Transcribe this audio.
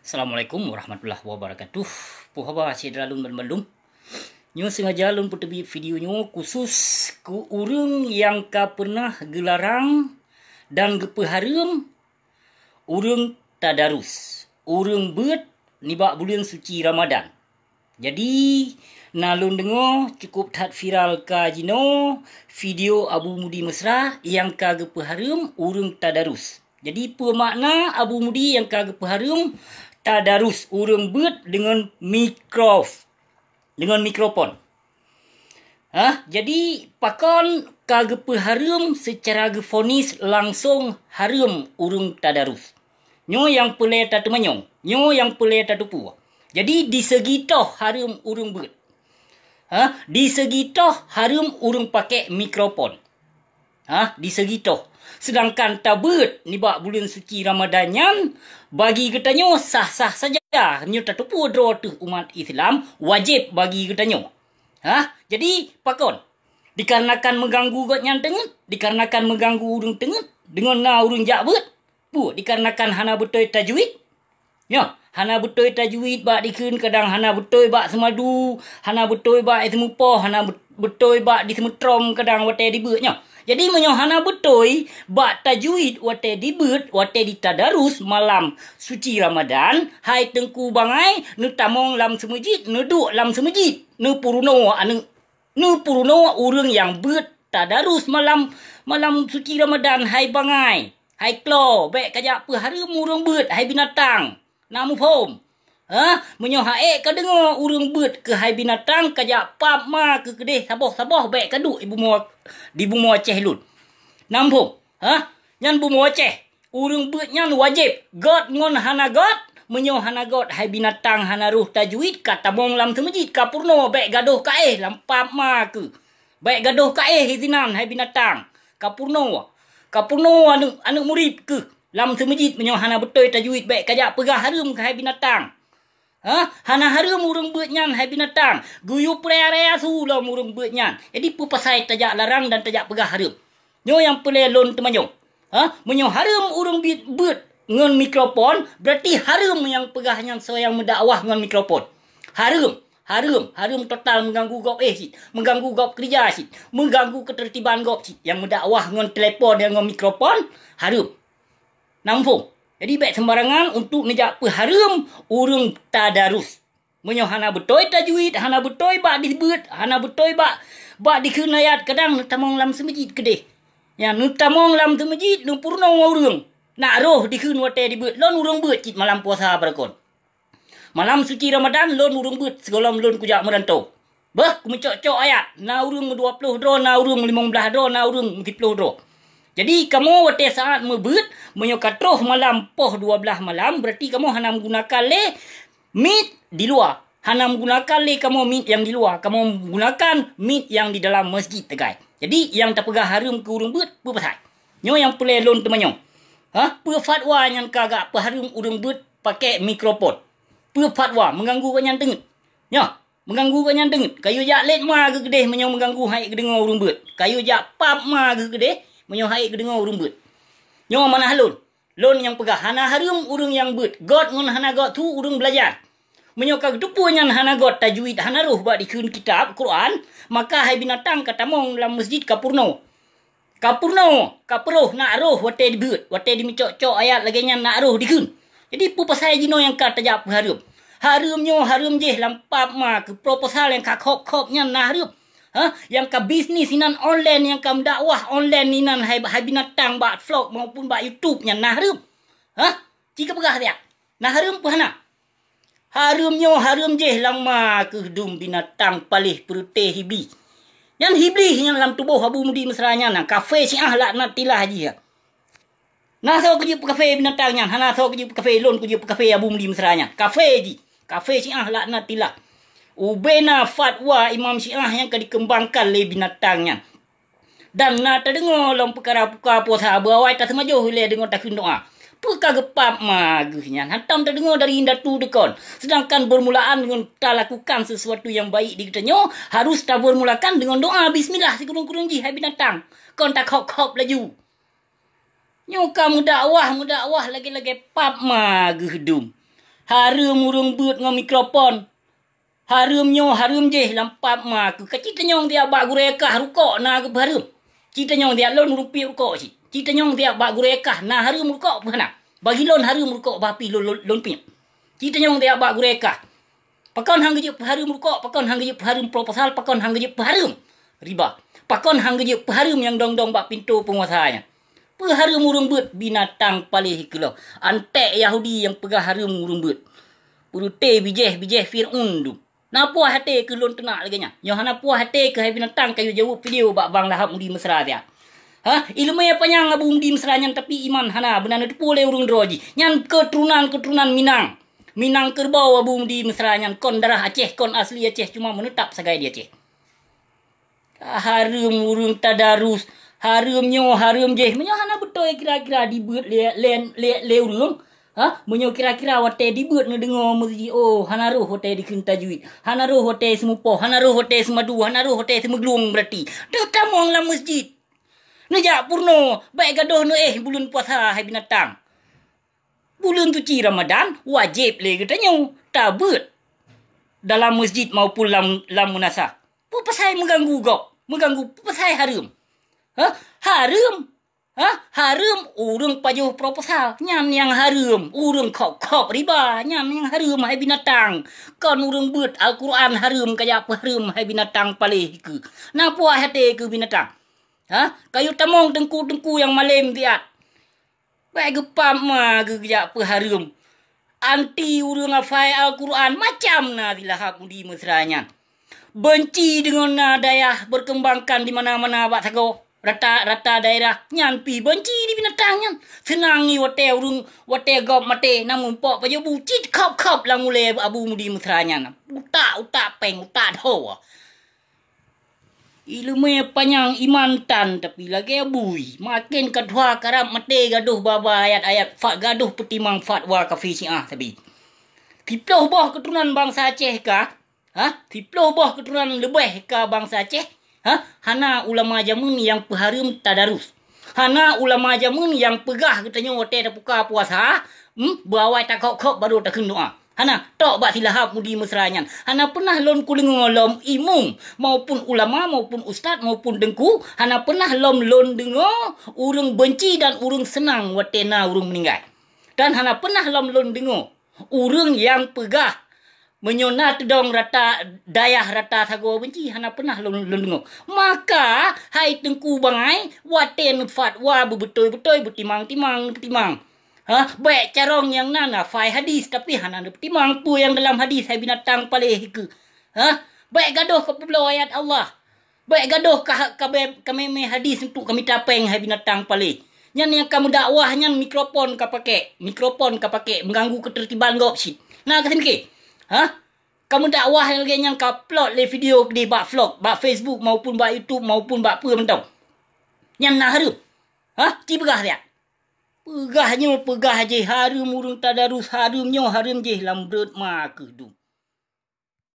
Assalamualaikum warahmatullahi wabarakatuh. Puhaba cedera lun belum. Nyo sengaja lun putebi video nyo khusus ku urang yang ka pernah gelarang dan gepehareum urang tadarus. Urang beut nibak bulan suci Ramadan. Jadi nalun dengo cukup tat viral ka jino video Abu Mudi Mesra yang ka gepehareum urang tadarus. Jadi apa makna Abu Mudi yang ka gepehareum tadarus urang beut dengan mikrofon. Jadi pakon kagak harum secara gefonis langsung harum urung tadarus. Nyo yang pelai tatu manyong, nyo yang pelai tatu pu. Jadi di segi toh harum urung beut. Di segi toh harum urung pakai mikrofon. Di segi toh. Sedangkan tabut nibak bulan suci Ramadanyan bagi ketanyo sah-sah saja. Nyo tatu pu dro tu umat Islam wajib bagi ketanyo. Jadi pakon dikarenakan mengganggu got nyang tengen, dikarenakan mengganggu urung tengen dengan na urung jak beut. Pu dikarenakan hana betul tajwid. Ya, hana betul tajwid bak dikeun kadang hana betul bak semadu, hana betul bak semupo, hana betul bak di semutrom kadang wate di beut nya. Jadi menyo hana betul bak tajwid wate di beut, wate di tadarus malam suci Ramadan, hai tengku bangai nu tamong lam semujid, nu duk lam semujid, nu puruno urang yang beut tadarus malam suci Ramadan hai bangai. Hai klo, baik kajak pehareum urang beut, hai binatang. Namu pom. Menyo hae ka dengo urang beut ke hai binatang kajak pap ma ke kedeh saboh baik kaduk ibu mo di bumo Aceh lun. Namu pom. Nyan bumo Aceh. Urang beut nyan wajib god ngon hana god. Menyo hana god hai binatang hana ruh tajwid kata mong lam semujid ka purno baik gaduh kaeh lam pap ma ke. Baik gaduh kaeh hizinan hai binatang. Ka purno anu murid ke lam semujid menyo hana betul tajwid baik kajak pegah harum ke hai binatang. Hana harum urang beut nyan hai binatang. Guyu area su lam urang beut nyan. Jadi pupasai tajak larang dan tajak pegah harum. Nyo yang pelai lon temanyo. Menyo harum urang beut ngon mikrofon berarti harum yang pegah nyan soyang mendakwah ngon mikrofon. Harum total mengganggu gop sit, mengganggu gop kerja sit, mengganggu ketertiban gop sit yang mendakwah ngon telefon dan ngon mikrofon harum. Nampung. Jadi baik sembarangan untuk nejak pehareum urang tadarus. Menyo hana betul tajwid, hana betul bak dibeut, hana betul bak dikeun ayat kadang nu tamong lam semujid kedeh. Ya nu tamong lam semujid nu purno urang. Nak roh dikeun wate dibeut, lon urang beut cit malam puasa berakon. Malam suci Ramadan lon urang beut segolom lon kujak merantau. Ku mencok-cok ayat. Na urang 20 dro, na urang 15 dro, na urang 30 dro. Jadi kamu wate saat mebeut menyokatroh malam poh 12 malam berarti kamu hana menggunakan le meat di luar. Hana menggunakan le kamu meat yang di luar. Kamu menggunakan meat yang di dalam masjid tegai. Jadi yang terpegah harum ke urang beut pu pasal. Nyo yang pelai lon temanyo. Pu fatwa yang kagak pehareum urang beut pakai mikrofon. Pu fatwa mengganggu kanyan tengen. Ya, mengganggu kanyan tengen. Kayu jak let ma ke kedeh menyo mengganggu hai ke dengar urang beut. Kayu jak pap ma ke kedeh menyo hai ke dengar urang beut. Nyo mana halun? Lon yang pegah hana harum urang yang beut. God ngon hana god tu urang belajar. Menyo kag tupu nyan hana god tajwid hana ruh bak dikeun kitab Quran, maka hai binatang katamong dalam masjid kapurno. Kaperuh nak roh wate dibeut, wate dimicok-cok ayat lagi nyan nak roh dikeun. Jadi pu pasal jino yang ka tajak harum. Harumnyo harum je lampap ma ke proposal yang ka khop-khop nyan nah harum. Yang ka bisnis inan online yang ka mendakwah online inan hai binatang bak vlog maupun bak YouTube nyan nah harum. Jika pegah dia. Nah harum pu hana. Harumnyo harum je lama ke dum binatang palih perutih hibli. Yang hibli yang dalam tubuh Abu Mudi Mesra nyan kafe siah laknat tilah haji. Nah so kerja kafe binatang nyan, hana so kerja kafe lon kerja kafe Abu Mudi Mesra nyan. Kafe ji. Kafe siah laknat tilah. Ubena fatwa Imam Syiah yang dikembangkan le binatang nyan. Dan na terdengar dalam perkara puasa berawai tak semajuh le dengar takun doa. Puka gepap magusnya. Hantam terdengar dari indatu dekon. Sedangkan bermulaan dengan tak lakukan sesuatu yang baik di kitanya, harus tak bermulakan dengan doa bismillah sekurang-kurang ji hai binatang. Kon tak khop-khop laju. Nyuka mudakwah lagi-lagi pap magus dum. Harum urung beut ngom mikrofon. Harumnyo harum je lampap ma ku. Kacita nyong dia bak gurekah rukok na ke harum. Cita nyong dia lon rupi rukok si. Cita nyong dia bak gurekah na harum rukok pernah. Bagi lon harum rukok bapi lon pin. Cita nyong dia bak gurekah. Pakon hang je harum rukok, pakon hang je harum proposal, pakon hang je harum riba. Pakon hang je harum yang dong-dong bak pintu penguasanya. Harum urung beut binatang paling hikelo. Antek Yahudi yang pegah harum urung beut. Urute bijeh Fir'un tu. Napa hati ke lon tenak lagi nya. Yo hana puas hati ke binatang kayu jawab video bak bang lahap mudi mesra dia. Ilmu yang panjang abu mudi mesra nyan tapi iman hana benar tu boleh urung droji. Nyan keturunan Minang. Minang kerbau abu mudi mesra nyan kon darah Aceh, kon asli Aceh cuma menetap sagai dia Aceh. Harum urung tadarus. Harumnyo harum je. Menyo hana betul kira-kira dibeut le urung. Menyo kira-kira wate dibeut ngedengo masjid. Oh, hana roh wate dikeun tajwid. Hana roh wate semupoh, hana roh wate semadu, hana roh wate semeglung berarti. Dah tamong lah masjid. Nejak purno, baik gadoh no bulan puasa hai binatang. Bulan suci Ramadan wajib le katanya tabeut dalam masjid maupun lam munasah. Apa pasal mengganggu gok? Mengganggu pasal harum. Harum. Harum urung pajuh proposal. Nyam yang harum. Urung kop riba. Nyam yang harum hai binatang. Kon urung beut Al-Quran harum kaya apa harum hai binatang palih ke. Napa hati ke binatang? Kayu tamong tengku yang malam tiat. Baik gepam ma ke kaya apa harum. Anti urung hafai Al-Quran macam na dilahap mudi mesranya. Benci dengan daya berkembangkan di mana-mana bak sago. Rata daerah nyampi benci di binatang nyan. Senangi wate urung wate gop mate namun pok pajo bucit kop lang mule abu mudi mesranya. Utak peng utak dah. Ilmu panjang iman tan tapi lagi abui. Makin kedua karab mate gaduh baba ayat-ayat gaduh petimang fatwa kafir Syiah tapi. Tiploh boh keturunan bangsa Aceh kah? Tiploh boh keturunan lebih ke bangsa Aceh? Hana ulama jamun yang peharum tadarus. Hana ulama jamun yang pegah katanya wate dah buka puasa. Bawai tak kok baru tak doa. Hana tok bak silahap mudi mesranyan. Hana pernah lom kulengo lom imum maupun ulama maupun ustaz maupun dengku. Hana pernah lom dengo urung benci dan urung senang watena urung meninggal. Dan hana pernah lom dengo urung yang pegah menyonat dong rata dayah rata sago benci hana pernah lon dengo. Maka hai tengku bangai waten fatwa betul-betul betimang. Baik carong yang nana fai hadis tapi hana betimang pu yang dalam hadis hai binatang palih ke. Baik gaduh ke pulau ayat Allah. Baik gaduh kami hadis untuk kami tapeng hai binatang palih. Nyan yang kamu dakwah nyan mikrofon ka pakai mengganggu ketertiban gop si. Nah kasim ke. Kamu dakwah lagi yang ka upload le video di bak vlog, bak Facebook maupun bak YouTube maupun bak apa mentau. Yang nak harum. Ci pegah dia. Pegah je harum urung tadarus harumnyo harum je lam beut ma ke du.